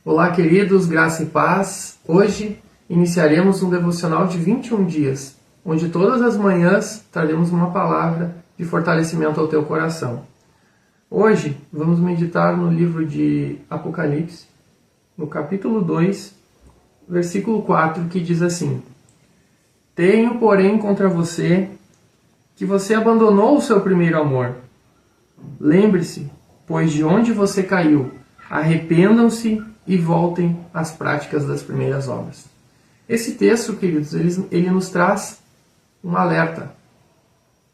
Olá, queridos, graça e paz. Hoje iniciaremos um devocional de 21 dias, onde todas as manhãs traremos uma palavra de fortalecimento ao teu coração. Hoje vamos meditar no livro de Apocalipse, no capítulo 2, versículo 4, que diz assim: Tenho, porém, contra você que você abandonou o seu primeiro amor. Lembre-se, pois, de onde você caiu, arrependam-se e voltem às práticas das primeiras obras. Esse texto, queridos, ele nos traz um alerta.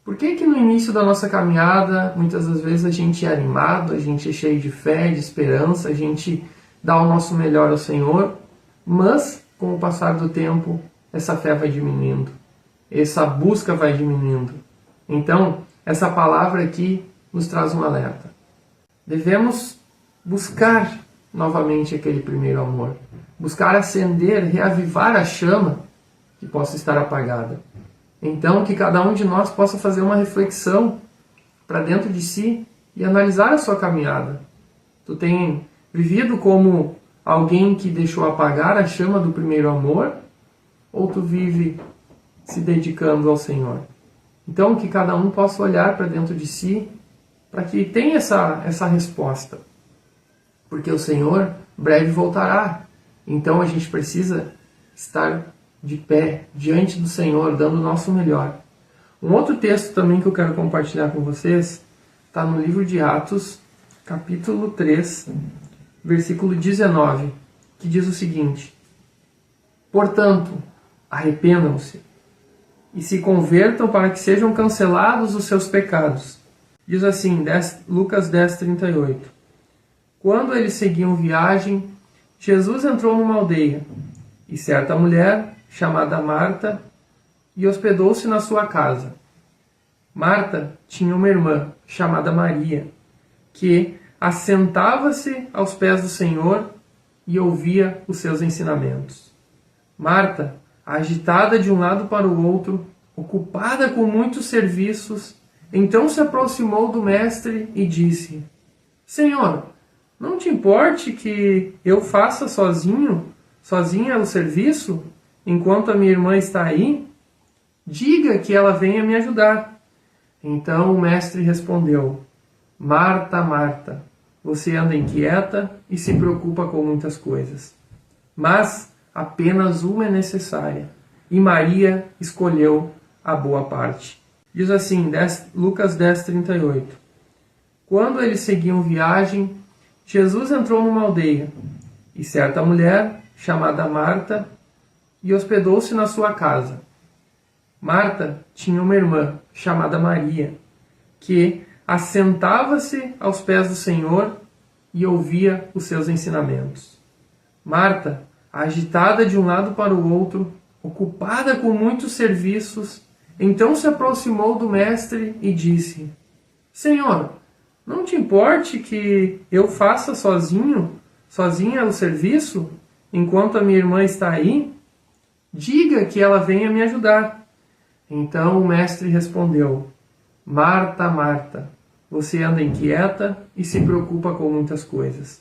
Por que no início da nossa caminhada, muitas das vezes a gente é animado, a gente é cheio de fé, de esperança, a gente dá o nosso melhor ao Senhor, mas com o passar do tempo, essa fé vai diminuindo, essa busca vai diminuindo. Então, essa palavra aqui nos traz um alerta. Devemos buscar novamente aquele primeiro amor. Buscar acender, reavivar a chama que possa estar apagada. Então, que cada um de nós possa fazer uma reflexão para dentro de si e analisar a sua caminhada. Tu tem vivido como alguém que deixou apagar a chama do primeiro amor? Ou tu vive se dedicando ao Senhor? Então, que cada um possa olhar para dentro de si para que tenha essa resposta. Porque o Senhor breve voltará. Então a gente precisa estar de pé diante do Senhor, dando o nosso melhor. Um outro texto também que eu quero compartilhar com vocês está no livro de Atos, capítulo 3, versículo 19, que diz o seguinte: Portanto, arrependam-se e se convertam para que sejam cancelados os seus pecados. Diz assim, Lucas 10, 38. Quando eles seguiam viagem, Jesus entrou numa aldeia, e certa mulher, chamada Marta, e hospedou-se na sua casa. Marta tinha uma irmã, chamada Maria, que assentava-se aos pés do Senhor e ouvia os seus ensinamentos. Marta, agitada de um lado para o outro, ocupada com muitos serviços, então se aproximou do mestre e disse: Senhor, não te importe que eu faça sozinha o serviço, enquanto a minha irmã está aí? Diga que ela venha me ajudar. Então o mestre respondeu: Marta, Marta, você anda inquieta e se preocupa com muitas coisas. Mas apenas uma é necessária, e Maria escolheu a boa parte. Diz assim, Lucas 10, 38. Quando eles seguiam viagem, Jesus entrou numa aldeia, e certa mulher, chamada Marta, e hospedou-se na sua casa. Marta tinha uma irmã, chamada Maria, que assentava-se aos pés do Senhor e ouvia os seus ensinamentos. Marta, agitada de um lado para o outro, ocupada com muitos serviços, então se aproximou do mestre e disse: Senhor, não te importe que eu faça sozinha o serviço, enquanto a minha irmã está aí? Diga que ela venha me ajudar. Então o mestre respondeu: Marta, Marta, você anda inquieta e se preocupa com muitas coisas.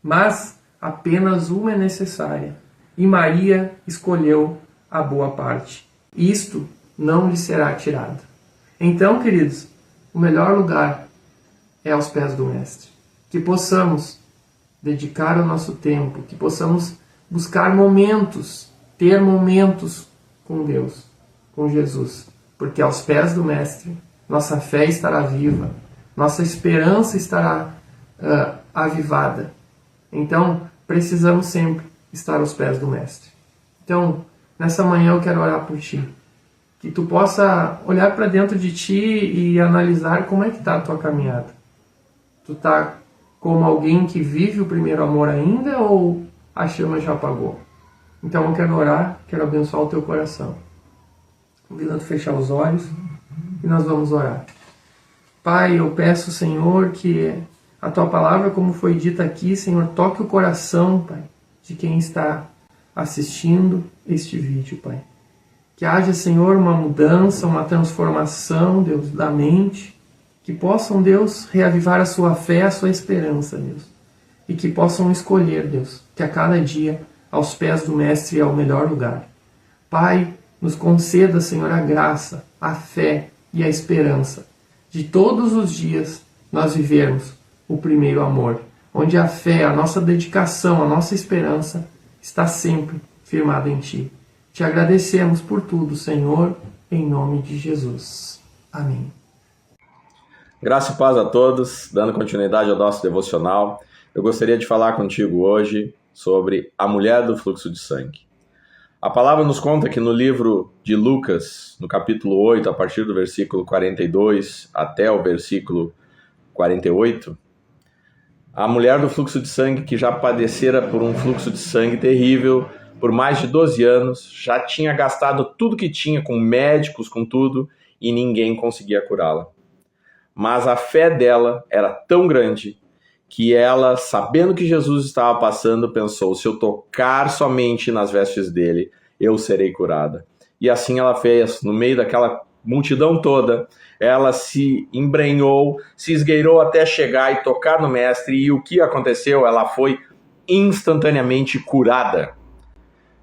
Mas apenas uma é necessária, e Maria escolheu a boa parte. Isto não lhe será tirado. Então, queridos, o melhor lugar é aos pés do mestre. Que possamos dedicar o nosso tempo, que possamos buscar momentos, ter momentos com Deus, com Jesus. Porque aos pés do mestre, nossa fé estará viva, nossa esperança estará avivada. Então, precisamos sempre estar aos pés do mestre. Então, nessa manhã eu quero orar por ti. Que tu possa olhar para dentro de ti e analisar como é que está a tua caminhada. Tu está como alguém que vive o primeiro amor ainda ou a chama já apagou? Então eu quero orar, quero abençoar o teu coração. Convidando a fechar os olhos e nós vamos orar. Pai, eu peço, Senhor, que a tua palavra, como foi dita aqui, Senhor, toque o coração, Pai, de quem está assistindo este vídeo, Pai. Que haja, Senhor, uma mudança, uma transformação, Deus, da mente. Que possam, Deus, reavivar a sua fé, a sua esperança, Deus. E que possam escolher, Deus, que a cada dia, aos pés do Mestre, é o melhor lugar. Pai, nos conceda, Senhor, a graça, a fé e a esperança de todos os dias nós vivermos o primeiro amor, onde a fé, a nossa dedicação, a nossa esperança está sempre firmada em Ti. Te agradecemos por tudo, Senhor, em nome de Jesus. Amém. Graça e paz a todos, dando continuidade ao nosso devocional. Eu gostaria de falar contigo hoje sobre a mulher do fluxo de sangue. A palavra nos conta que no livro de Lucas, no capítulo 8, a partir do versículo 42 até o versículo 48, a mulher do fluxo de sangue, que já padecera por um fluxo de sangue terrível por mais de 12 anos, já tinha gastado tudo que tinha com médicos, com tudo, e ninguém conseguia curá-la. Mas a fé dela era tão grande que ela, sabendo que Jesus estava passando, pensou: se eu tocar somente nas vestes dele, eu serei curada. E assim ela fez. No meio daquela multidão toda, ela se embrenhou, se esgueirou até chegar e tocar no Mestre. E o que aconteceu? Ela foi instantaneamente curada.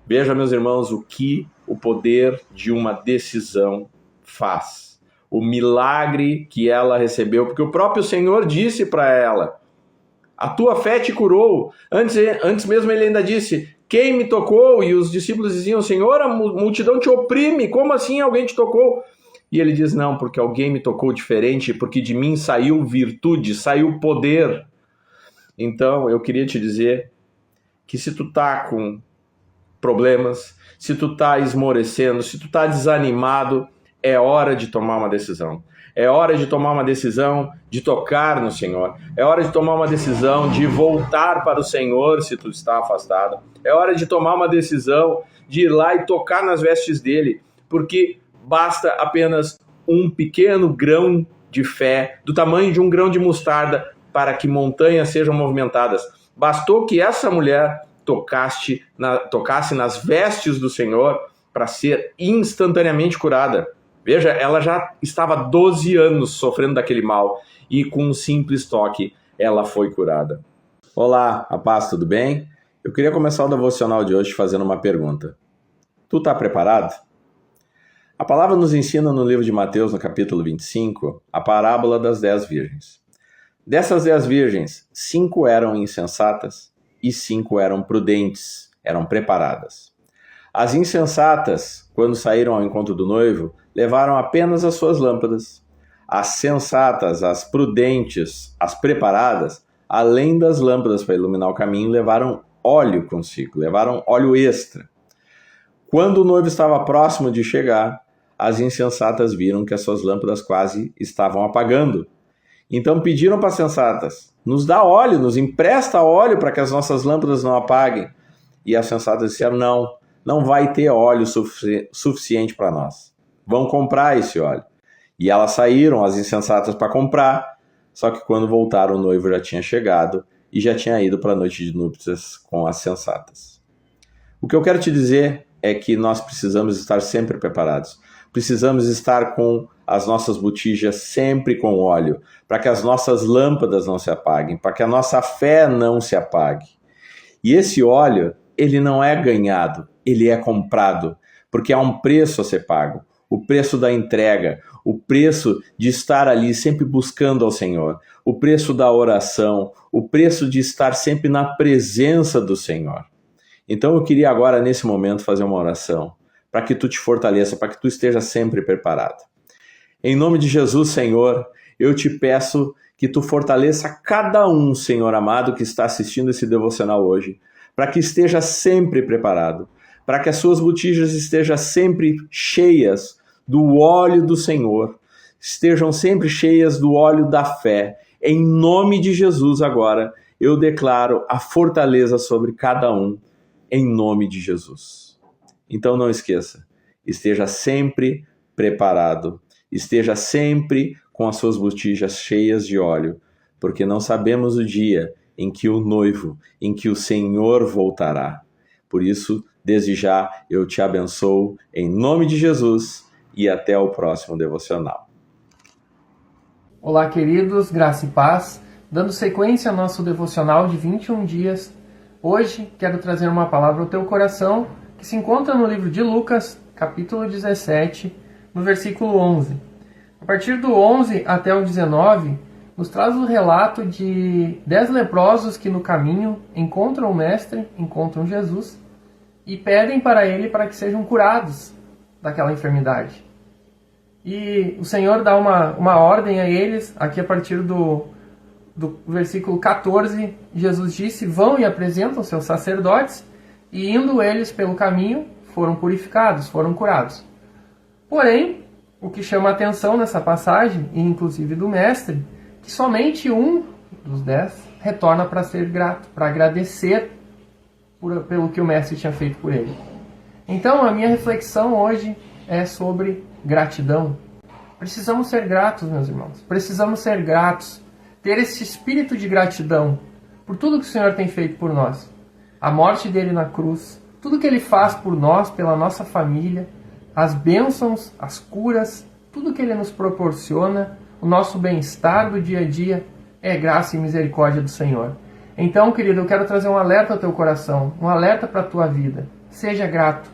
Veja, meus irmãos, o que o poder de uma decisão faz. O milagre que ela recebeu, porque o próprio Senhor disse para ela: a tua fé te curou. Antes mesmo ele ainda disse: quem me tocou? E os discípulos diziam: Senhor, a multidão te oprime, como assim alguém te tocou? E ele diz: não, porque alguém me tocou diferente, porque de mim saiu virtude, saiu poder. Então eu queria te dizer que se tu tá com problemas, se tu tá esmorecendo, se tu tá desanimado, é hora de tomar uma decisão. É hora de tomar uma decisão de tocar no Senhor. É hora de tomar uma decisão de voltar para o Senhor se tu está afastado. É hora de tomar uma decisão de ir lá e tocar nas vestes dele, porque basta apenas um pequeno grão de fé, do tamanho de um grão de mostarda, para que montanhas sejam movimentadas. Bastou que essa mulher tocasse nas vestes do Senhor para ser instantaneamente curada. Veja, ela já estava 12 anos sofrendo daquele mal e com um simples toque ela foi curada. Olá, a paz, tudo bem? Eu queria começar o devocional de hoje fazendo uma pergunta. Tu está preparado? A palavra nos ensina no livro de Mateus, no capítulo 25, a parábola das 10 virgens. Dessas 10 virgens, 5 eram insensatas e 5 eram prudentes, eram preparadas. As insensatas, quando saíram ao encontro do noivo, levaram apenas as suas lâmpadas. As sensatas, as prudentes, as preparadas, além das lâmpadas para iluminar o caminho, levaram óleo consigo, levaram óleo extra. Quando o noivo estava próximo de chegar, as insensatas viram que as suas lâmpadas quase estavam apagando. Então pediram para as sensatas: nos dá óleo, nos empresta óleo para que as nossas lâmpadas não apaguem. E as sensatas disseram: não vai ter óleo suficiente para nós. Vão comprar esse óleo. E elas saíram, as insensatas, para comprar, só que quando voltaram o noivo já tinha chegado e já tinha ido para a noite de núpcias com as sensatas. O que eu quero te dizer é que nós precisamos estar sempre preparados. Precisamos estar com as nossas botijas sempre com óleo, para que as nossas lâmpadas não se apaguem, para que a nossa fé não se apague. E esse óleo, ele não é ganhado, ele é comprado, porque há um preço a ser pago. O preço da entrega, o preço de estar ali sempre buscando ao Senhor, o preço da oração, o preço de estar sempre na presença do Senhor. Então eu queria agora, nesse momento, fazer uma oração, para que tu te fortaleça, para que tu esteja sempre preparado. Em nome de Jesus, Senhor, eu te peço que tu fortaleça cada um, Senhor amado, que está assistindo esse devocional hoje, para que esteja sempre preparado, para que as suas botijas estejam sempre cheias do óleo do Senhor, estejam sempre cheias do óleo da fé. Em nome de Jesus agora, eu declaro a fortaleza sobre cada um, em nome de Jesus. Então não esqueça, esteja sempre preparado, esteja sempre com as suas botijas cheias de óleo, porque não sabemos o dia em que o noivo, em que o Senhor voltará. Por isso, desde já, eu te abençoo em nome de Jesus e até o próximo devocional. Olá, queridos, graça e paz. Dando sequência ao nosso devocional de 21 dias, Hoje quero trazer uma palavra ao teu coração que se encontra no livro de Lucas, capítulo 17, no versículo 11. A partir do 11 até o 19, nos traz o relato de 10 leprosos que no caminho encontram o Mestre, encontram Jesus e pedem para ele para que sejam curados daquela enfermidade. E o Senhor dá uma ordem a eles, aqui a partir do versículo 14, Jesus disse: vão e apresentam seus sacerdotes, e indo eles pelo caminho, foram purificados, foram curados. Porém, o que chama a atenção nessa passagem, e inclusive do Mestre, que somente um dos 10 retorna para ser grato, para agradecer pelo que o Mestre tinha feito por ele. Então, a minha reflexão hoje é sobre gratidão. Precisamos ser gratos, meus irmãos. Precisamos ser gratos. Ter esse espírito de gratidão por tudo que o Senhor tem feito por nós. A morte dele na cruz, tudo que ele faz por nós, pela nossa família, as bênçãos, as curas, tudo que ele nos proporciona, o nosso bem-estar do dia a dia, é graça e misericórdia do Senhor. Então, querido, eu quero trazer um alerta ao teu coração, um alerta para a tua vida. Seja grato.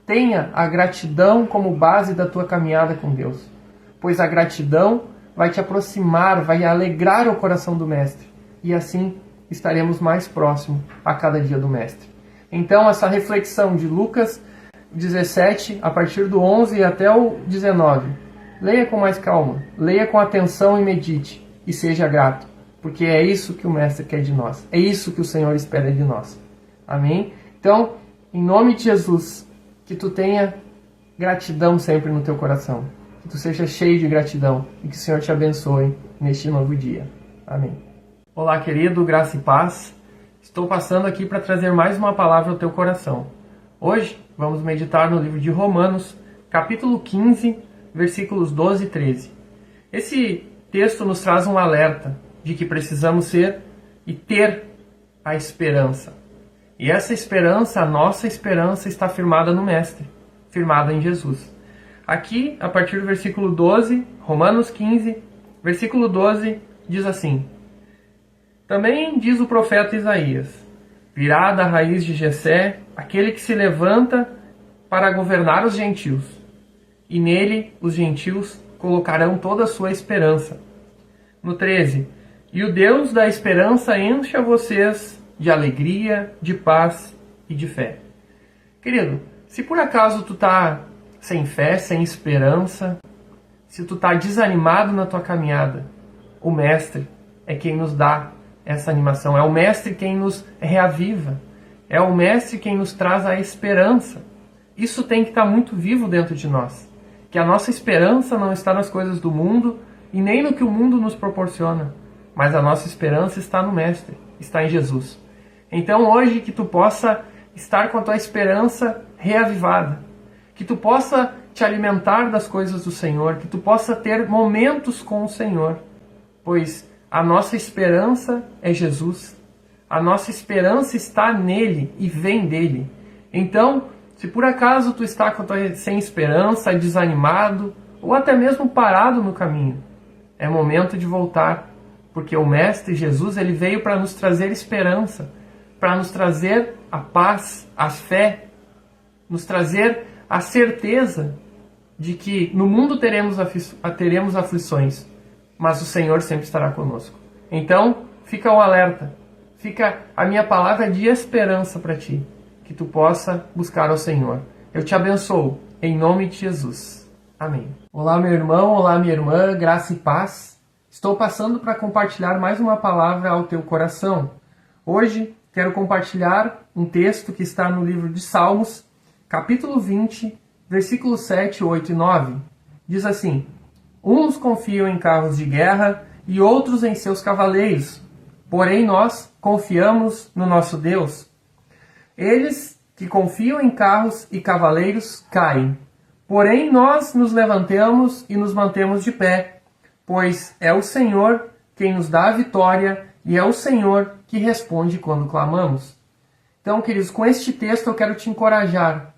Tenha a gratidão como base da tua caminhada com Deus. Pois a gratidão vai te aproximar, vai alegrar o coração do Mestre. E assim estaremos mais próximos a cada dia do Mestre. Então, essa reflexão de Lucas 17, a partir do 11 até o 19. Leia com mais calma, leia com atenção e medite. E seja grato, porque é isso que o Mestre quer de nós. É isso que o Senhor espera de nós. Amém? Então, em nome de Jesus, que tu tenha gratidão sempre no teu coração. Que tu seja cheio de gratidão e que o Senhor te abençoe neste novo dia. Amém. Olá, querido, graça e paz. Estou passando aqui para trazer mais uma palavra ao teu coração. Hoje vamos meditar no livro de Romanos, capítulo 15, versículos 12 e 13. Esse texto nos traz um alerta de que precisamos ser e ter a esperança. E essa esperança, a nossa esperança, está firmada no Mestre, firmada em Jesus. Aqui, a partir do versículo 12, Romanos 15, versículo 12, diz assim: também diz o profeta Isaías: virá da raiz de Jessé aquele que se levanta para governar os gentios, e nele os gentios colocarão toda a sua esperança. No 13, e o Deus da esperança encha vocês de alegria, de paz e de fé. Querido, se por acaso tu tá sem fé, sem esperança, se tu tá desanimado na tua caminhada, o Mestre é quem nos dá essa animação, é o Mestre quem nos reaviva, é o Mestre quem nos traz a esperança. Isso tem que estar muito vivo dentro de nós, que a nossa esperança não está nas coisas do mundo e nem no que o mundo nos proporciona, mas a nossa esperança está no Mestre, está em Jesus. Então hoje que tu possa estar com a tua esperança reavivada, que tu possa te alimentar das coisas do Senhor, que tu possa ter momentos com o Senhor, pois a nossa esperança é Jesus, a nossa esperança está nele e vem dele. Então, se por acaso tu está sem esperança, desanimado, ou até mesmo parado no caminho, é momento de voltar, porque o Mestre Jesus ele veio para nos trazer esperança, para nos trazer a paz, a fé, nos trazer a certeza de que no mundo teremos aflições, mas o Senhor sempre estará conosco. Então, fica o alerta, fica a minha palavra de esperança para ti, que tu possa buscar ao Senhor. Eu te abençoo, em nome de Jesus. Amém. Olá, meu irmão, olá, minha irmã, graça e paz. Estou passando para compartilhar mais uma palavra ao teu coração. Hoje, quero compartilhar um texto que está no livro de Salmos, capítulo 20, versículos 7, 8 e 9. Diz assim: uns confiam em carros de guerra e outros em seus cavaleiros, porém nós confiamos no nosso Deus. Eles que confiam em carros e cavaleiros caem, porém nós nos levantamos e nos mantemos de pé, pois é o Senhor quem nos dá a vitória e é o Senhor que responde quando clamamos. Então, queridos, com este texto eu quero te encorajar,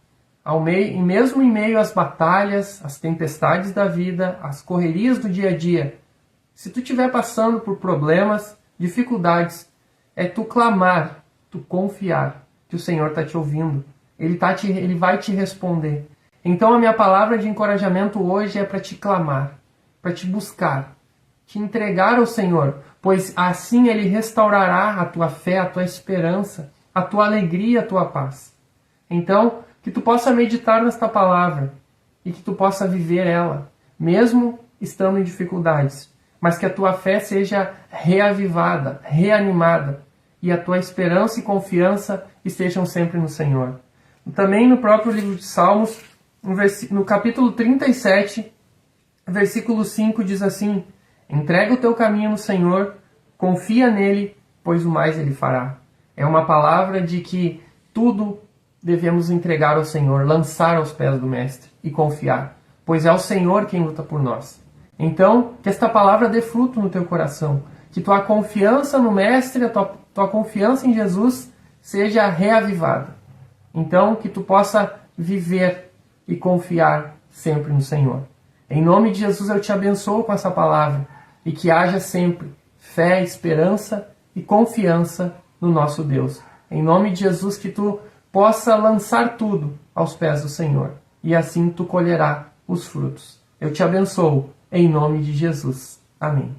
mesmo em meio às batalhas, às tempestades da vida, às correrias do dia a dia. Se tu estiver passando por problemas, dificuldades, é tu clamar, tu confiar que o Senhor está te ouvindo. Ele vai te responder. Então a minha palavra de encorajamento hoje é para te clamar, para te buscar, te entregar ao Senhor, pois assim Ele restaurará a tua fé, a tua esperança, a tua alegria, a tua paz. Então, que tu possa meditar nesta palavra e que tu possa viver ela, mesmo estando em dificuldades, mas que a tua fé seja reavivada, reanimada, e a tua esperança e confiança estejam sempre no Senhor. Também no próprio livro de Salmos, no capítulo 37, versículo 5, diz assim: entrega o teu caminho no Senhor, confia nele, pois o mais ele fará. É uma palavra de que tudo devemos entregar ao Senhor, lançar aos pés do Mestre e confiar, pois é o Senhor quem luta por nós. Então, que esta palavra dê fruto no teu coração, que tua confiança no Mestre, a tua confiança em Jesus seja reavivada. Então, que tu possa viver e confiar sempre no Senhor. Em nome de Jesus eu te abençoo com essa palavra e que haja sempre fé, esperança e confiança no nosso Deus. Em nome de Jesus, que tu possa lançar tudo aos pés do Senhor e assim tu colherá os frutos. Eu te abençoo em nome de Jesus. Amém.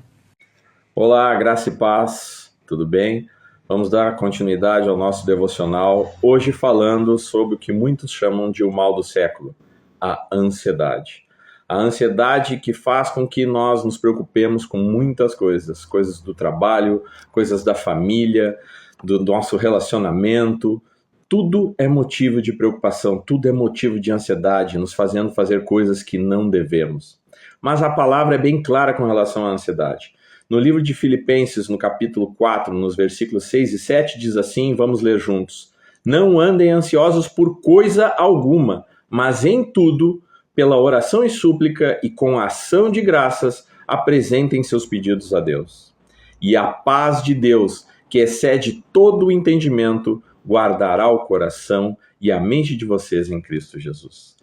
Olá, graça e paz, tudo bem? Vamos dar continuidade ao nosso devocional, hoje falando sobre o que muitos chamam de o mal do século, a ansiedade. A ansiedade que faz com que nós nos preocupemos com muitas coisas, coisas do trabalho, coisas da família, do nosso relacionamento. Tudo é motivo de preocupação, tudo é motivo de ansiedade, nos fazendo fazer coisas que não devemos. Mas a palavra é bem clara com relação à ansiedade. No livro de Filipenses, no capítulo 4, nos versículos 6 e 7, diz assim, vamos ler juntos: não andem ansiosos por coisa alguma, mas em tudo, pela oração e súplica e com a ação de graças, apresentem seus pedidos a Deus. E a paz de Deus, que excede todo o entendimento, guardará o coração e a mente de vocês em Cristo Jesus.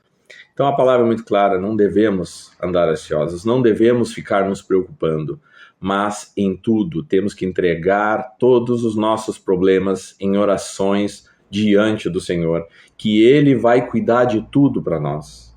Então a palavra é muito clara, não devemos andar ansiosos, não devemos ficar nos preocupando, mas em tudo temos que entregar todos os nossos problemas em orações diante do Senhor, que Ele vai cuidar de tudo para nós.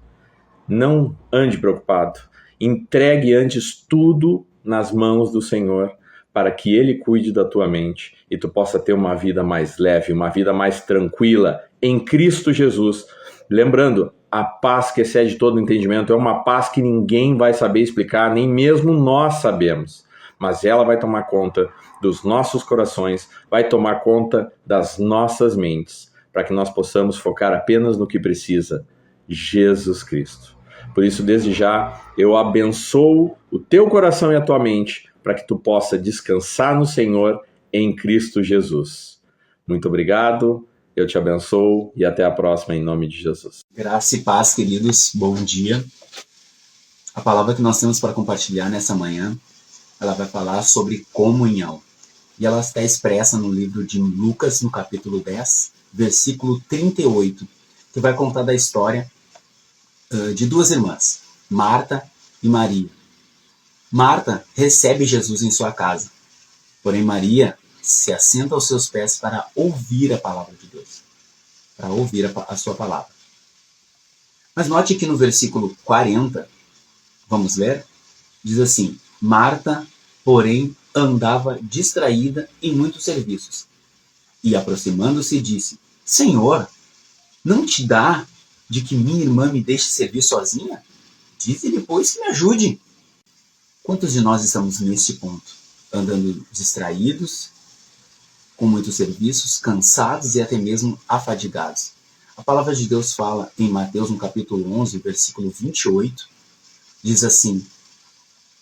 Não ande preocupado, entregue antes tudo nas mãos do Senhor, para que Ele cuide da tua mente e tu possa ter uma vida mais leve, uma vida mais tranquila em Cristo Jesus. Lembrando, a paz que excede todo entendimento é uma paz que ninguém vai saber explicar, nem mesmo nós sabemos. Mas ela vai tomar conta dos nossos corações, vai tomar conta das nossas mentes, para que nós possamos focar apenas no que precisa, Jesus Cristo. Por isso, desde já, eu abençoo o teu coração e a tua mente, para que tu possa descansar no Senhor em Cristo Jesus. Muito obrigado, eu te abençoo e até a próxima em nome de Jesus. Graça e paz, queridos, bom dia. A palavra que nós temos para compartilhar nessa manhã, ela vai falar sobre comunhão. E ela está expressa no livro de Lucas, no capítulo 10, versículo 38, que vai contar da história de duas irmãs, Marta e Maria. Marta recebe Jesus em sua casa, porém Maria se assenta aos seus pés para ouvir a palavra de Deus, para ouvir a sua palavra. Mas note que no versículo 40, vamos ler, diz assim: Marta, porém, andava distraída em muitos serviços. E aproximando-se, disse: Senhor, não te dá de que minha irmã me deixe servir sozinha? Dize-lhe, pois, que me ajude. Quantos de nós estamos nesse ponto? Andando distraídos, com muitos serviços, cansados e até mesmo afadigados. A palavra de Deus fala em Mateus, no capítulo 11, versículo 28, diz assim: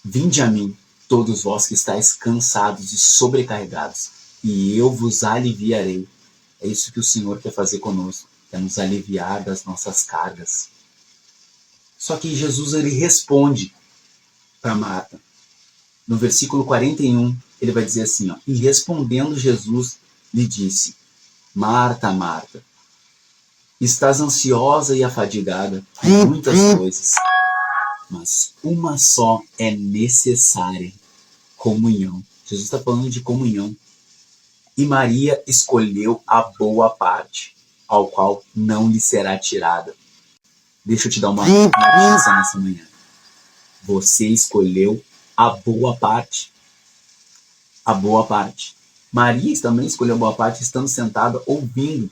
Vinde a mim, todos vós que estáis cansados e sobrecarregados, e eu vos aliviarei. É isso que o Senhor quer fazer conosco, quer nos aliviar das nossas cargas. Só que Jesus, ele responde para Marta. No versículo 41, ele vai dizer assim, e respondendo Jesus, lhe disse: Marta, Marta, estás ansiosa e afadigada com muitas coisas, mas uma só é necessária: comunhão. Jesus está falando de comunhão. E Maria escolheu a boa parte, ao qual não lhe será tirada. Deixa eu te dar uma notícia nessa manhã. Você escolheu a boa parte. A boa parte. Maria também escolheu a boa parte estando sentada ouvindo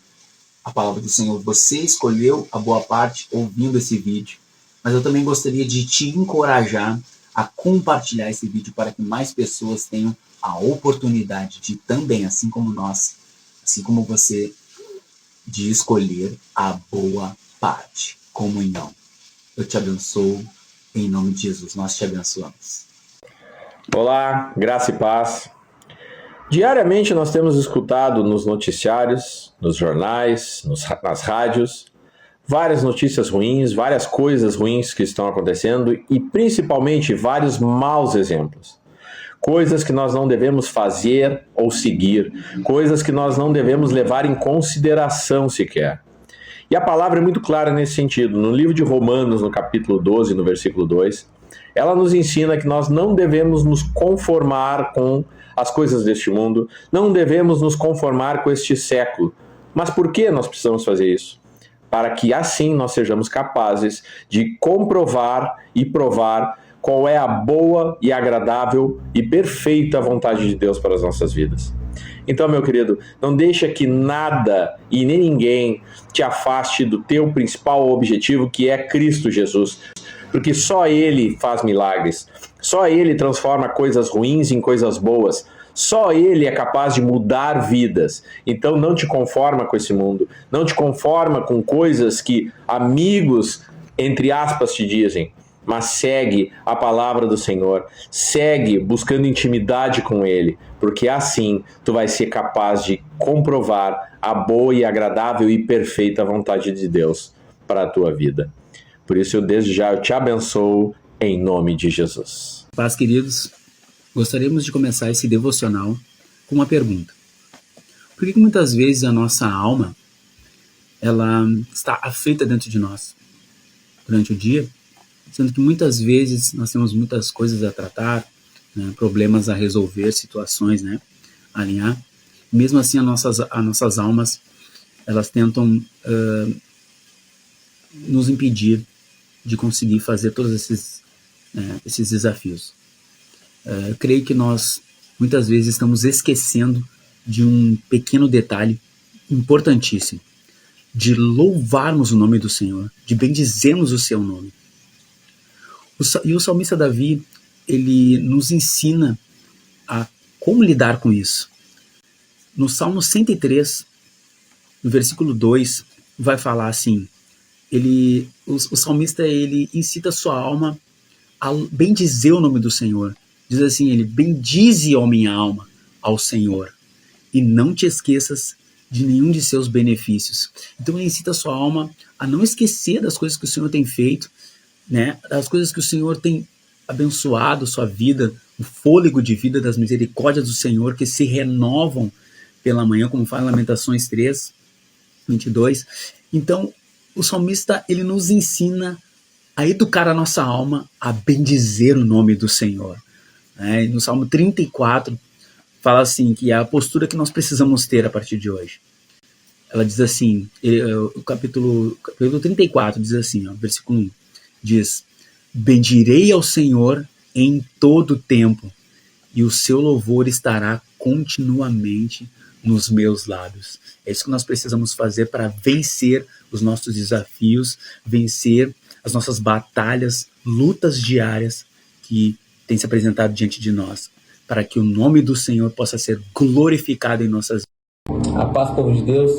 a palavra do Senhor. Você escolheu a boa parte ouvindo esse vídeo. Mas eu também gostaria de te encorajar a compartilhar esse vídeo para que mais pessoas tenham a oportunidade de também, assim como nós, assim como você, de escolher a boa parte. Comunhão. Eu te abençoo em nome de Jesus. Nós te abençoamos. Olá, graça e paz. Diariamente nós temos escutado nos noticiários, nos jornais, nas rádios, várias notícias ruins, várias coisas ruins que estão acontecendo e principalmente vários maus exemplos. Coisas que nós não devemos fazer ou seguir, coisas que nós não devemos levar em consideração sequer. E a palavra é muito clara nesse sentido. No livro de Romanos, no capítulo 12, no versículo 2, ela nos ensina que nós não devemos nos conformar com as coisas deste mundo, não devemos nos conformar com este século. Mas por que nós precisamos fazer isso? Para que assim nós sejamos capazes de comprovar e provar qual é a boa e agradável e perfeita vontade de Deus para as nossas vidas. Então, meu querido, não deixa que nada e nem ninguém te afaste do teu principal objetivo, que é Cristo Jesus. Porque só Ele faz milagres, só Ele transforma coisas ruins em coisas boas, só Ele é capaz de mudar vidas. Então não te conforma com esse mundo, não te conforma com coisas que amigos, entre aspas, te dizem, mas segue a palavra do Senhor, segue buscando intimidade com Ele, porque assim tu vai ser capaz de comprovar a boa e agradável e perfeita vontade de Deus para a tua vida. Por isso eu desde já eu te abençoo em nome de Jesus. Paz, queridos, gostaríamos de começar esse devocional com uma pergunta. Por que muitas vezes a nossa alma ela está aflita dentro de nós durante o dia, sendo que muitas vezes nós temos muitas coisas a tratar, né, problemas a resolver, situações, né, a alinhar. Mesmo assim, as nossas almas elas tentam nos impedir de conseguir fazer todos esses desafios. Creio que nós muitas vezes estamos esquecendo de um pequeno detalhe importantíssimo, de louvarmos o nome do Senhor, de bendizermos o seu nome. E o salmista Davi, ele nos ensina a como lidar com isso. No Salmo 103, no versículo 2, vai falar assim, o salmista ele incita sua alma a bendizer o nome do Senhor. Diz assim, ele, bendize, ó minha alma, ao Senhor, e não te esqueças de nenhum de seus benefícios. Então ele incita a sua alma a não esquecer das coisas que o Senhor tem feito, né, das coisas que o Senhor tem abençoado sua vida, o fôlego de vida das misericórdias do Senhor que se renovam pela manhã, como fala em Lamentações 3, 22. Então, o salmista ele nos ensina a educar a nossa alma a bendizer o nome do Senhor. No Salmo 34, fala assim, que é a postura que nós precisamos ter a partir de hoje. Ela diz assim, o capítulo 34 diz assim, versículo 1, diz, bendirei ao Senhor em todo tempo, e o seu louvor estará continuamente nos meus lábios. É isso que nós precisamos fazer para vencer os nossos desafios, vencer as nossas batalhas, lutas diárias que têm se apresentado diante de nós, para que o nome do Senhor possa ser glorificado em nossas vidas. A paz, povo de Deus,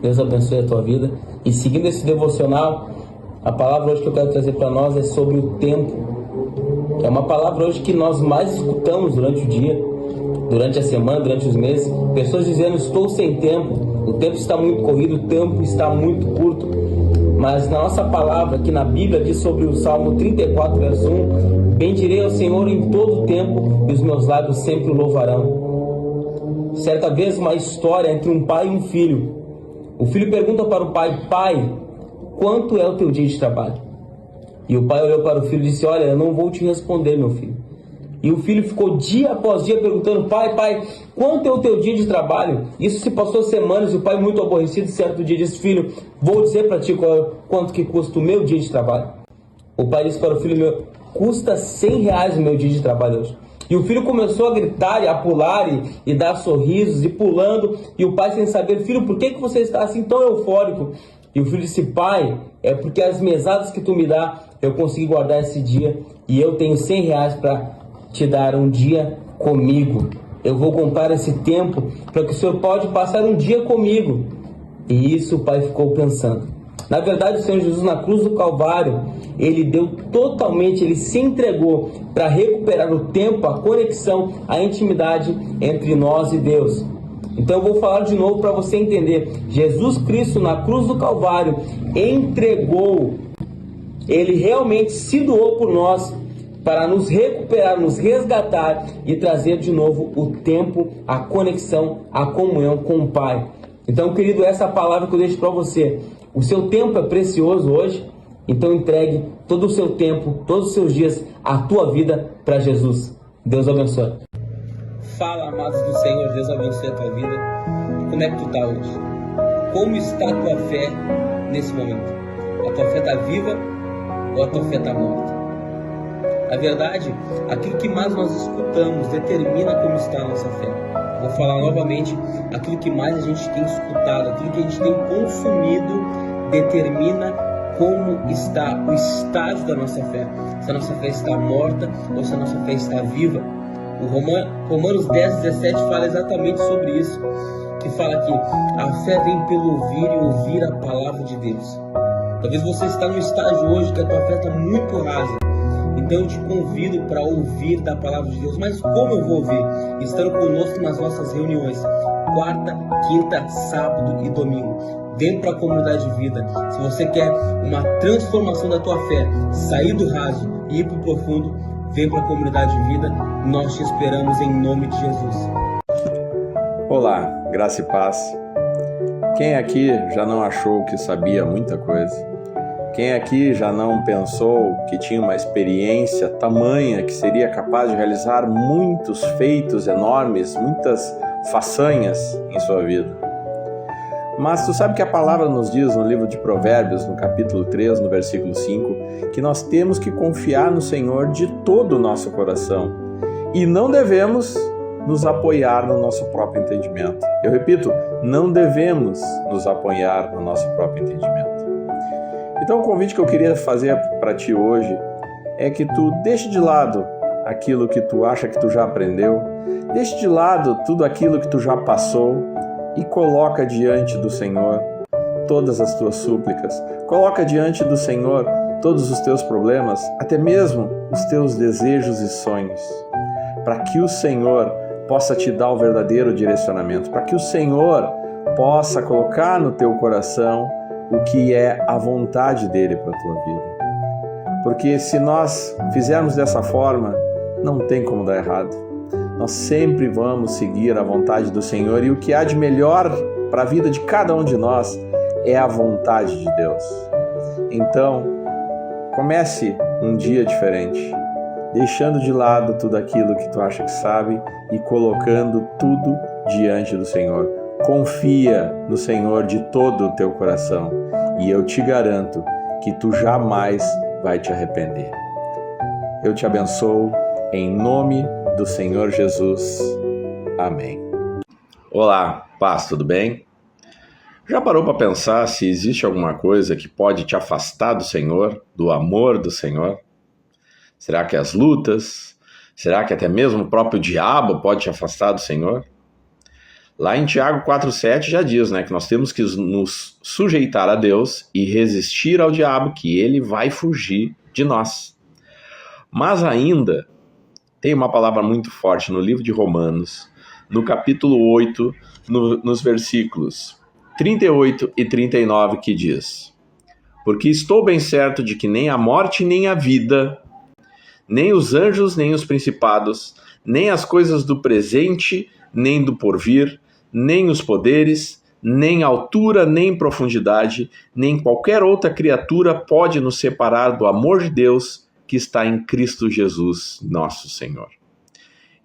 Deus abençoe a tua vida. E seguindo esse devocional, a palavra hoje que eu quero trazer para nós é sobre o tempo. É uma palavra hoje que nós mais escutamos durante o dia, durante a semana, durante os meses. Pessoas dizendo, estou sem tempo, o tempo está muito corrido, o tempo está muito curto. Mas na nossa palavra, aqui na Bíblia, diz sobre o Salmo 34, verso 1, bendirei ao Senhor em todo o tempo, e os meus lábios sempre o louvarão. Certa vez, uma história entre um pai e um filho. O filho pergunta para o pai, pai, quanto é o teu dia de trabalho? E o pai olhou para o filho e disse, olha, eu não vou te responder, meu filho. E o filho ficou dia após dia perguntando: pai, quanto é o teu dia de trabalho? Isso se passou semanas e o pai, muito aborrecido, certo dia disse: filho, vou dizer para ti quanto que custa o meu dia de trabalho. O pai disse para o filho: meu, custa R$100 o meu dia de trabalho hoje. E o filho começou a gritar e a pular e dar sorrisos e pulando. E o pai, sem saber: filho, por que você está assim tão eufórico? E o filho disse: pai, é porque as mesadas que tu me dá, eu consegui guardar esse dia. E eu tenho R$100 para te dar um dia comigo. Eu vou comprar esse tempo para que o senhor pode passar um dia comigo. E isso o pai ficou pensando. Na verdade, o Senhor Jesus, na cruz do Calvário, ele deu totalmente, ele se entregou para recuperar o tempo, a conexão, a intimidade entre nós e Deus. Então eu vou falar de novo para você entender. Jesus Cristo, na cruz do Calvário, entregou, ele realmente se doou por nós para nos recuperar, nos resgatar e trazer de novo o tempo, a conexão, a comunhão com o Pai. Então, querido, essa é a palavra que eu deixo para você. O seu tempo é precioso hoje, então entregue todo o seu tempo, todos os seus dias, a tua vida para Jesus. Deus abençoe. Fala, amados do Senhor, Deus abençoe a tua vida. Como é que tu está hoje? Como está a tua fé nesse momento? A tua fé está viva ou a tua fé está morta? Na verdade, aquilo que mais nós escutamos determina como está a nossa fé. Vou falar novamente, aquilo que mais a gente tem escutado, aquilo que a gente tem consumido, determina como está o estágio da nossa fé. Se a nossa fé está morta ou se a nossa fé está viva. O Romanos 10:17 fala exatamente sobre isso, que fala que a fé vem pelo ouvir e ouvir a palavra de Deus. Talvez você está no estágio hoje que a tua fé está muito rasa. Então eu te convido para ouvir da palavra de Deus. Mas como eu vou ouvir? Estando conosco nas nossas reuniões, quarta, quinta, sábado e domingo. Vem para a comunidade de vida. Se você quer uma transformação da tua fé, sair do raso e ir para o profundo, vem para a comunidade de vida. Nós te esperamos em nome de Jesus. Olá, graça e paz. Quem aqui já não achou que sabia muita coisa? Quem aqui já não pensou que tinha uma experiência tamanha que seria capaz de realizar muitos feitos enormes, muitas façanhas em sua vida? Mas tu sabe que a palavra nos diz no livro de Provérbios, no capítulo 3, no versículo 5, que nós temos que confiar no Senhor de todo o nosso coração e não devemos nos apoiar no nosso próprio entendimento. Eu repito, não devemos nos apoiar no nosso próprio entendimento. Então o convite que eu queria fazer para ti hoje é que tu deixe de lado aquilo que tu acha que tu já aprendeu, deixe de lado tudo aquilo que tu já passou e coloca diante do Senhor todas as tuas súplicas, coloca diante do Senhor todos os teus problemas, até mesmo os teus desejos e sonhos, para que o Senhor possa te dar o verdadeiro direcionamento, para que o Senhor possa colocar no teu coração o que é a vontade dele para a tua vida. Porque se nós fizermos dessa forma, não tem como dar errado. Nós sempre vamos seguir a vontade do Senhor e o que há de melhor para a vida de cada um de nós é a vontade de Deus. Então, comece um dia diferente, deixando de lado tudo aquilo que tu acha que sabe e colocando tudo diante do Senhor. Confia no Senhor de todo o teu coração e eu te garanto que tu jamais vai te arrepender. Eu te abençoo em nome do Senhor Jesus. Amém. Olá, paz, tudo bem? Já parou para pensar se existe alguma coisa que pode te afastar do Senhor, do amor do Senhor? Será que as lutas? Será que até mesmo o próprio diabo pode te afastar do Senhor? Lá em Tiago 4,7 já diz, que nós temos que nos sujeitar a Deus e resistir ao diabo, que ele vai fugir de nós. Mas ainda tem uma palavra muito forte no livro de Romanos, no capítulo 8, nos versículos 38 e 39, que diz: Porque estou bem certo de que nem a morte nem a vida, nem os anjos nem os principados, nem as coisas do presente nem do porvir, nem os poderes, nem altura, nem profundidade, nem qualquer outra criatura pode nos separar do amor de Deus que está em Cristo Jesus, nosso Senhor.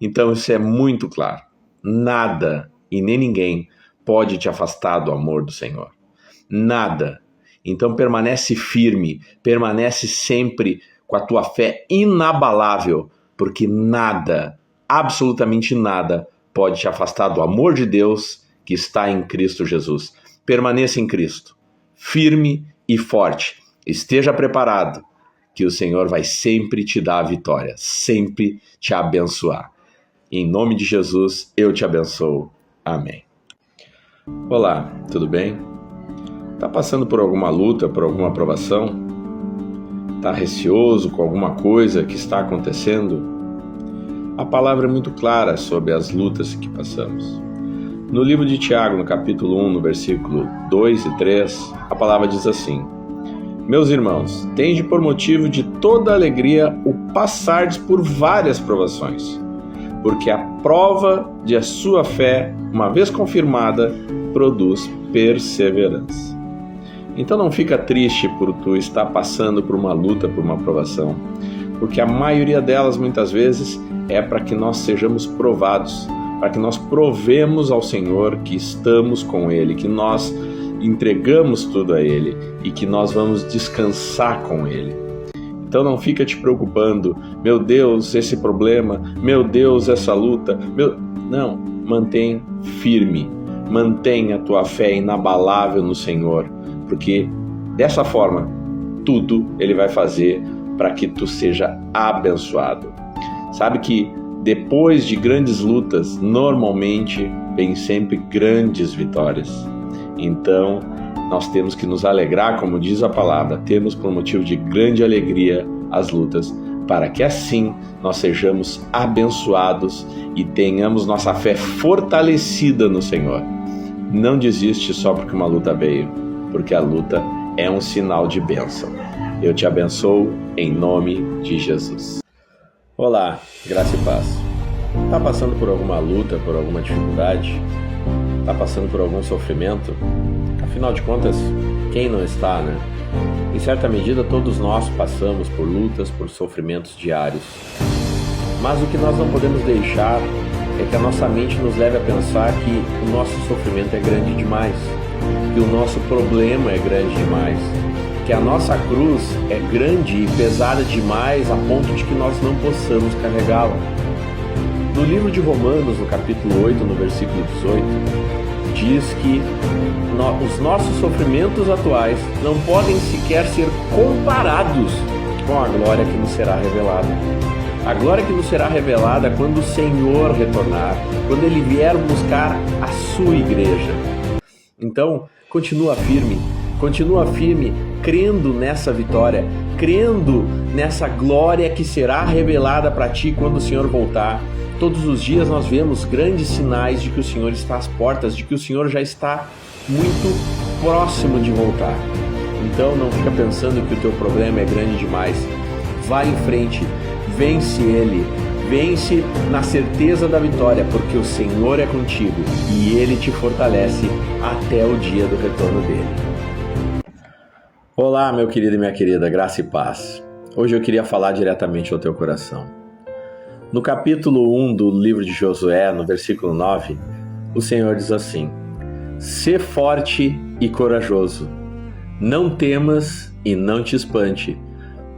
Então isso é muito claro. Nada e nem ninguém pode te afastar do amor do Senhor. Nada. Então permanece firme, permanece sempre com a tua fé inabalável, porque nada, absolutamente nada, pode te afastar do amor de Deus que está em Cristo Jesus. Permaneça em Cristo, firme e forte. Esteja preparado, que o Senhor vai sempre te dar a vitória, sempre te abençoar. Em nome de Jesus, eu te abençoo. Amém. Olá, tudo bem? Está passando por alguma luta, por alguma provação? Está receoso com alguma coisa que está acontecendo? A palavra é muito clara sobre as lutas que passamos. No livro de Tiago, no capítulo 1, no versículo 2 e 3, a palavra diz assim: Meus irmãos, tende por motivo de toda alegria o passardes por várias provações, porque a prova de a sua fé, uma vez confirmada, produz perseverança. Então não fica triste por tu estar passando por uma luta, por uma provação, porque a maioria delas muitas vezes é para que nós sejamos provados, para que nós provemos ao Senhor que estamos com Ele, que nós entregamos tudo a Ele e que nós vamos descansar com Ele. Então não fica te preocupando, meu Deus, esse problema, meu Deus, essa luta. Não, mantém firme, mantém a tua fé inabalável no Senhor, porque dessa forma tudo Ele vai fazer para que tu seja abençoado. Sabe que depois de grandes lutas, normalmente vem sempre grandes vitórias. Então, nós temos que nos alegrar, como diz a palavra, temos por motivo de grande alegria as lutas, para que assim nós sejamos abençoados e tenhamos nossa fé fortalecida no Senhor. Não desiste só porque uma luta veio, porque a luta é um sinal de bênção. Eu te abençoo em nome de Jesus. Olá, graça e paz. Está passando por alguma luta, por alguma dificuldade? Está passando por algum sofrimento? Afinal de contas, quem não está, né? Em certa medida, todos nós passamos por lutas, por sofrimentos diários. Mas o que nós não podemos deixar é que a nossa mente nos leve a pensar que o nosso sofrimento é grande demais, que o nosso problema é grande demais, que a nossa cruz é grande e pesada demais a ponto de que nós não possamos carregá-la. No livro de Romanos, no capítulo 8, no versículo 18, diz que os nossos sofrimentos atuais não podem sequer ser comparados com a glória que nos será revelada. A glória que nos será revelada quando o Senhor retornar, quando Ele vier buscar a sua igreja. Então, continua firme, crendo nessa vitória, crendo nessa glória que será revelada para ti quando o Senhor voltar. Todos os dias nós vemos grandes sinais de que o Senhor está às portas, de que o Senhor já está muito próximo de voltar. Então não fica pensando que o teu problema é grande demais. Vai em frente, vence ele, vence na certeza da vitória, porque o Senhor é contigo e Ele te fortalece até o dia do retorno dele. Olá, meu querido e minha querida, graça e paz. Hoje eu queria falar diretamente ao teu coração. No capítulo 1 do livro de Josué, no versículo 9, o Senhor diz assim: Sê forte e corajoso, não temas e não te espante,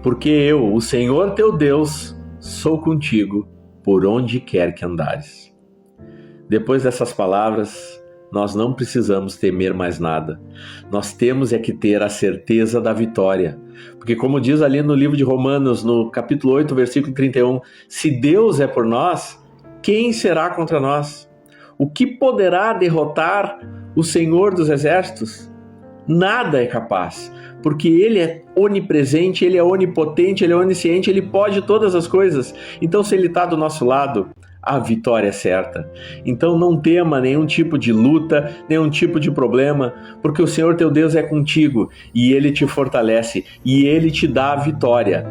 porque eu, o Senhor teu Deus, sou contigo por onde quer que andares. Depois dessas palavras, nós não precisamos temer mais nada. Nós temos é que ter a certeza da vitória. Porque como diz ali no livro de Romanos, no capítulo 8, versículo 31, se Deus é por nós, quem será contra nós? O que poderá derrotar o Senhor dos Exércitos? Nada é capaz, porque Ele é onipresente, Ele é onipotente, Ele é onisciente, Ele pode todas as coisas. Então, se Ele está do nosso lado, a vitória é certa. Então não tema nenhum tipo de luta, nenhum tipo de problema, porque o Senhor teu Deus é contigo e Ele te fortalece e Ele te dá a vitória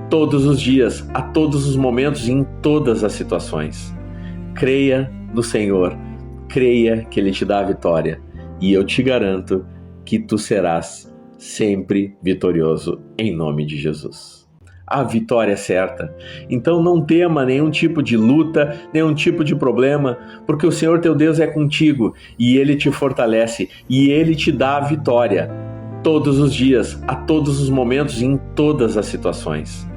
todos os dias, a todos os momentos, em todas as situações. Creia no Senhor, creia que Ele te dá a vitória e eu te garanto que tu serás sempre vitorioso em nome de Jesus. a vitória certa. Então não tema nenhum tipo de luta, nenhum tipo de problema, porque o Senhor teu Deus é contigo e Ele te fortalece e Ele te dá a vitória todos os dias, a todos os momentos e em todas as situações.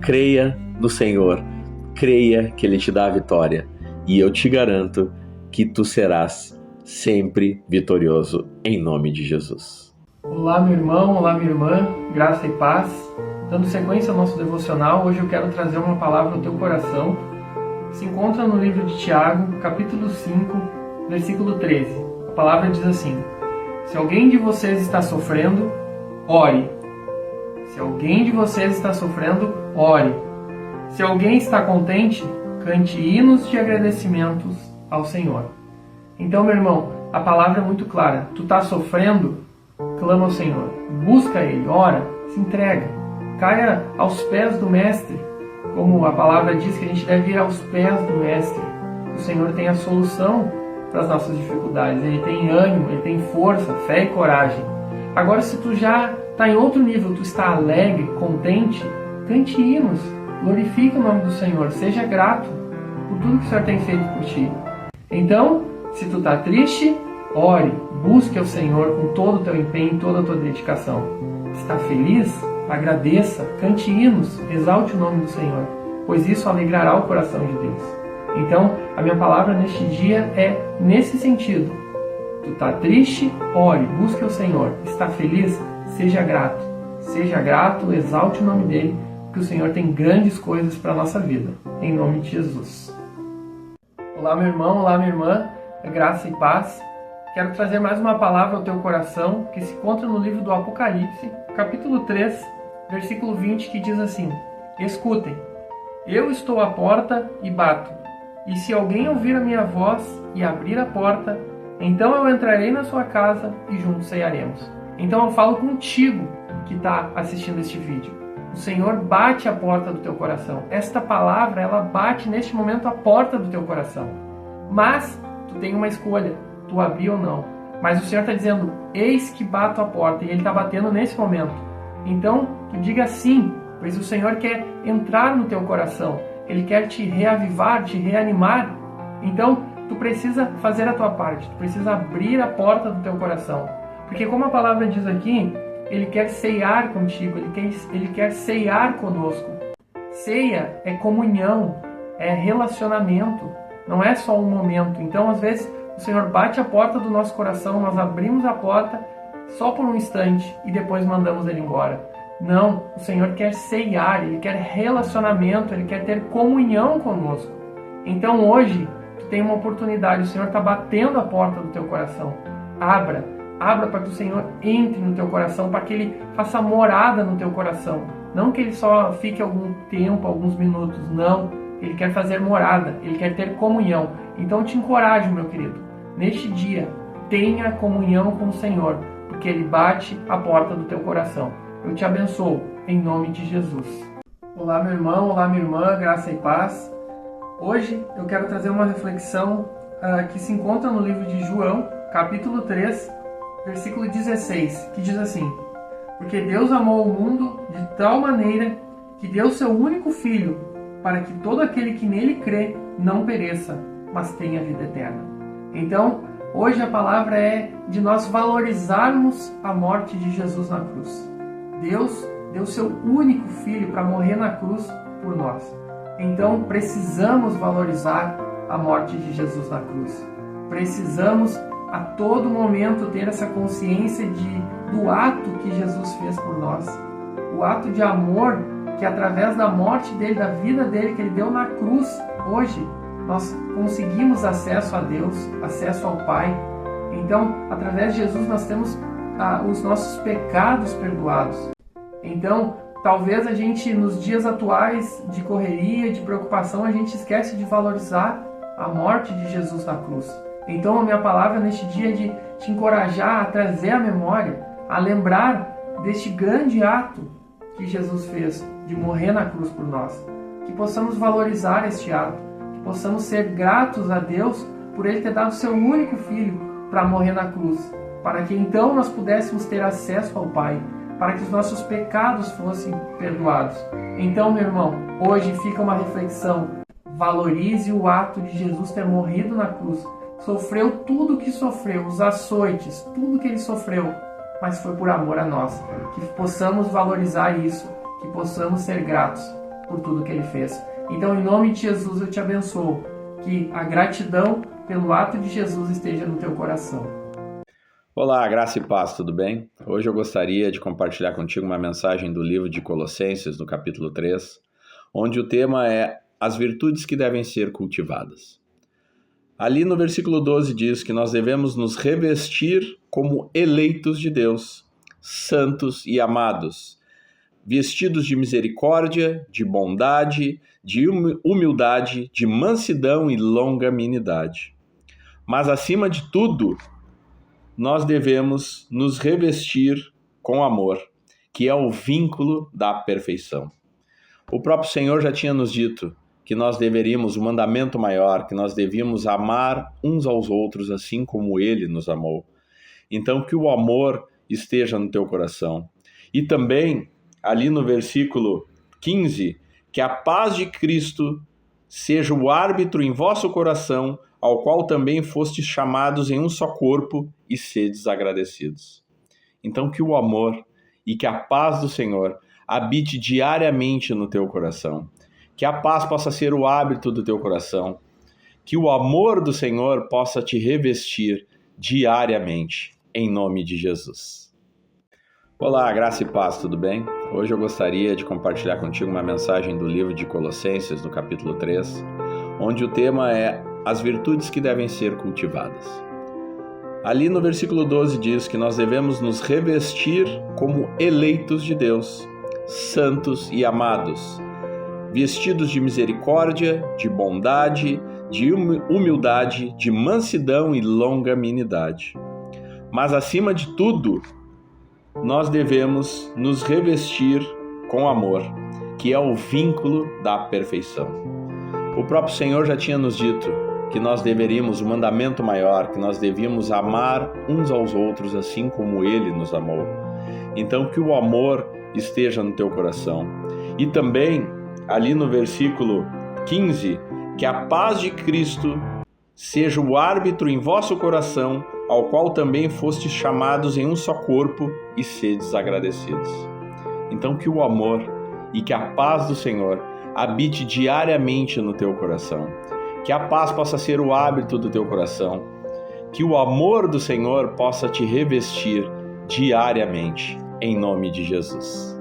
Creia no Senhor, creia que Ele te dá a vitória e eu te garanto que tu serás sempre vitorioso em nome de Jesus. Olá, meu irmão, olá, minha irmã, graça e paz. Dando sequência ao nosso devocional, hoje eu quero trazer uma palavra ao teu coração. Se encontra no livro de Tiago, capítulo 5, versículo 13. A palavra diz assim: se alguém de vocês está sofrendo, ore. Se alguém de vocês está sofrendo, ore. Se alguém está contente, cante hinos de agradecimentos ao Senhor. Então, meu irmão, a palavra é muito clara. Tu está sofrendo? Clama ao Senhor. Busca Ele, ora, se entrega. Caia aos pés do Mestre, como a palavra diz que a gente deve ir aos pés do Mestre. O Senhor tem a solução para as nossas dificuldades. Ele tem ânimo, Ele tem força, fé e coragem. Agora, se tu já está em outro nível, tu está alegre, contente, cante hinos, glorifique o nome do Senhor, seja grato por tudo que o Senhor tem feito por ti. Então, se tu está triste, ore, busque ao Senhor com todo o teu empenho, toda a tua dedicação. Se está feliz, agradeça, cante hinos, exalte o nome do Senhor, pois isso alegrará o coração de Deus. Então, a minha palavra neste dia é nesse sentido. Tu está triste, ore, busque o Senhor. Está feliz, seja grato. Seja grato, exalte o nome dEle, porque o Senhor tem grandes coisas para a nossa vida. Em nome de Jesus. Olá, meu irmão, olá, minha irmã, graça e paz. Quero trazer mais uma palavra ao teu coração, que se encontra no livro do Apocalipse, capítulo 3, versículo 20, que diz assim: escutem, eu estou à porta e bato, e se alguém ouvir a minha voz e abrir a porta, então eu entrarei na sua casa e juntos cearemos. Então eu falo contigo que está assistindo este vídeo. O Senhor bate a porta do teu coração. Esta palavra, ela bate neste momento a porta do teu coração. Mas tu tem uma escolha, tu abrir ou não. Mas o Senhor está dizendo: eis que bato a porta, e Ele está batendo nesse momento. Então tu diga sim, pois o Senhor quer entrar no teu coração. Ele quer te reavivar, te reanimar. Então tu precisa fazer a tua parte, tu precisa abrir a porta do teu coração. Porque como a palavra diz aqui, Ele quer ceiar contigo, Ele quer ceiar conosco. Ceia é comunhão, é relacionamento, não é só um momento. Então, às vezes, o Senhor bate a porta do nosso coração, nós abrimos a porta só por um instante e depois mandamos Ele embora. Não, o Senhor quer ceiar, Ele quer relacionamento, Ele quer ter comunhão conosco. Então, hoje, tu tem uma oportunidade, o Senhor está batendo a porta do teu coração. Abra para que o Senhor entre no teu coração, para que Ele faça morada no teu coração. Não que Ele só fique algum tempo, alguns minutos, não. Ele quer fazer morada, Ele quer ter comunhão. Então eu te encorajo, meu querido, neste dia, tenha comunhão com o Senhor, porque Ele bate a porta do teu coração. Eu te abençoo, em nome de Jesus. Olá, meu irmão, olá, minha irmã, graça e paz. Hoje eu quero trazer uma reflexão que se encontra no livro de João, capítulo 3, versículo 16, que diz assim: porque Deus amou o mundo de tal maneira que deu seu único Filho, para que todo aquele que nele crê não pereça, mas tenha vida eterna. Então, hoje a palavra é de nós valorizarmos a morte de Jesus na cruz. Deus deu seu único Filho para morrer na cruz por nós. Então, precisamos valorizar a morte de Jesus na cruz. Precisamos a todo momento ter essa consciência do ato que Jesus fez por nós. O ato de amor que através da morte dele, da vida dele que ele deu na cruz, hoje nós conseguimos acesso a Deus, acesso ao Pai. Então, através de Jesus nós temos os nossos pecados perdoados. Então, talvez a gente nos dias atuais de correria, de preocupação, a gente esquece de valorizar a morte de Jesus na cruz. Então a minha palavra neste dia é de te encorajar a trazer à memória, a lembrar deste grande ato que Jesus fez, de morrer na cruz por nós. Que possamos valorizar este ato, que possamos ser gratos a Deus por Ele ter dado seu único Filho para morrer na cruz, para que então nós pudéssemos ter acesso ao Pai, para que os nossos pecados fossem perdoados. Então, meu irmão, hoje fica uma reflexão. Valorize o ato de Jesus ter morrido na cruz. Sofreu tudo o que sofreu, os açoites, tudo que ele sofreu, mas foi por amor a nós. Que possamos valorizar isso, que possamos ser gratos por tudo que ele fez. Então, em nome de Jesus, eu te abençoo. Que a gratidão pelo ato de Jesus esteja no teu coração. Olá, graça e paz, tudo bem? Hoje eu gostaria de compartilhar contigo uma mensagem do livro de Colossenses, no capítulo 3, onde o tema é as virtudes que devem ser cultivadas. Ali no versículo 12 diz que nós devemos nos revestir como eleitos de Deus, santos e amados, vestidos de misericórdia, de bondade, de humildade, de mansidão e longanimidade. Mas acima de tudo, nós devemos nos revestir com amor, que é o vínculo da perfeição. O próprio Senhor já tinha nos dito que nós deveríamos, o mandamento maior, que nós devíamos amar uns aos outros assim como Ele nos amou. Então, que o amor esteja no teu coração. E também, ali no versículo 15, que a paz de Cristo seja o árbitro em vosso coração, ao qual também fostes chamados em um só corpo, e sedes agradecidos. Então, que o amor e que a paz do Senhor habite diariamente no teu coração. Que a paz possa ser o hábito do teu coração. Que o amor do Senhor possa te revestir diariamente, em nome de Jesus. Olá, graça e paz, tudo bem? Hoje eu gostaria de compartilhar contigo uma mensagem do livro de Colossenses, no capítulo 3, onde o tema é as virtudes que devem ser cultivadas. Ali no versículo 12 diz que nós devemos nos revestir como eleitos de Deus, santos e amados, vestidos de misericórdia, de bondade, de humildade, de mansidão e longanimidade. Mas acima de tudo, nós devemos nos revestir com amor, que é o vínculo da perfeição. O próprio Senhor já tinha nos dito que nós deveríamos, o mandamento maior, que nós devíamos amar uns aos outros assim como Ele nos amou. Então, que o amor esteja no teu coração. E também, ali no versículo 15, que a paz de Cristo seja o árbitro em vosso coração, ao qual também fostes chamados em um só corpo, e sedes agradecidos. Então, que o amor e que a paz do Senhor habite diariamente no teu coração. Que a paz possa ser o hábito do teu coração. Que o amor do Senhor possa te revestir diariamente, em nome de Jesus.